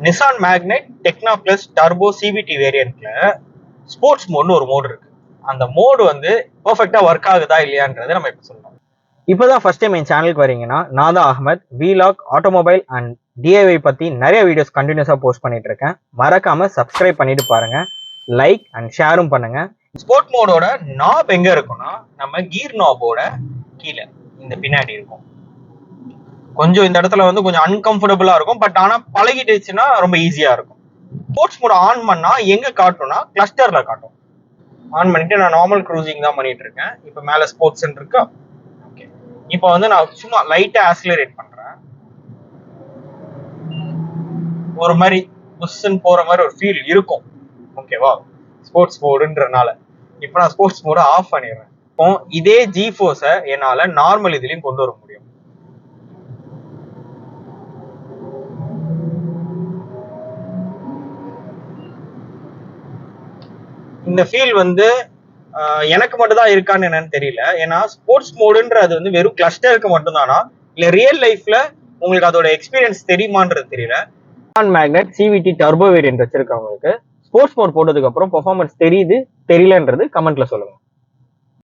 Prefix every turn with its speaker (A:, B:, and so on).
A: Nissan magnet டெக்னா plus turbo CBT வேரியன்ட்ல sports மோட்னு ஒரு mode இருக்கு. அந்த மோடு வந்து பெர்ஃபெக்டா ஒர்க் ஆகுதா இல்லையான்றதை நம்ம இப்ப சொல்லலாம். இப்போதான் ஃபர்ஸ்ட் டைம் என் சேனலுக்கு வரீங்கன்னா, நான் தான் அஹமத். வீலாக், ஆட்டோமொபைல் அண்ட் டிஐவை பத்தி நிறைய வீடியோஸ் கண்டினியூஸா போஸ்ட் பண்ணிட்டு இருக்கேன். மறக்காம சப்ஸ்கிரைப் பண்ணிட்டு பாருங்க, லைக் அண்ட் ஷேரும் பண்ணுங்க. ஸ்போர்ட் மோடோட நாப் எங்க இருக்கும்னா, நம்ம கீர் நாபோட கீழே இந்த பின்னாடி இருக்கும். கொஞ்சம் இந்த இடத்துல வந்து கொஞ்சம் அன்கம்ஃபர்டபுளா இருக்கும், பட் ஆனா பழகிடுச்சுன்னா ரொம்ப ஈஸியா இருக்கும். ஸ்போர்ட்ஸ் மோட ஆன் பண்ணா எங்க காட்டும்னா கிளஸ்டர்ல காட்டும். ஆன் பண்ணிட்டு நான் நார்மல் க்ரூசிங் தான் பண்ணிட்டு இருக்கேன். இப்போ மேல ஸ்போர்ட்ஸ் இருக்கா. ஓகே, இப்போ வந்து நான் சும்மா லைட்டா ஆக்சிலரேட் பண்றேன். ஒரு மாதிரி புஷ்ன்னு போற மாதிரி ஒரு ஃபீல் இருக்கும். ஓகேவா, ஸ்போர்ட்ஸ் மோடுன்றனால. இப்போ நான் ஸ்போர்ட்ஸ் மோட ஆஃப் பண்ணிடுறேன். இப்போ இதே ஜி ஃபோர்ஸை என்னால நார்மல் இதுலயும் கொண்டு வர முடியும். இந்த ஃபீல் வந்து எனக்கு மட்டும் தான் இருக்கான்னு என்னன்னு தெரியல. ஏன்னா ஸ்போர்ட்ஸ் மோடுன்றது வந்து வெறும் கிளஸ்டருக்கு மட்டும் தானா, இல்ல ரியல் லைஃப்ல உங்களுக்கு அதோட எக்ஸ்பீரியன்ஸ் தெரியுமான்றது தெரியல. மேக்னெட் சிவிடி டர்போ வேரியன்ட் வச்சிருக்கவங்களுக்கு ஸ்போர்ட்ஸ் மோட் போட்டதுக்கு அப்புறம் பெர்ஃபார்மன்ஸ் தெரியுது தெரியலன்றது கமெண்ட்ல சொல்லுங்க.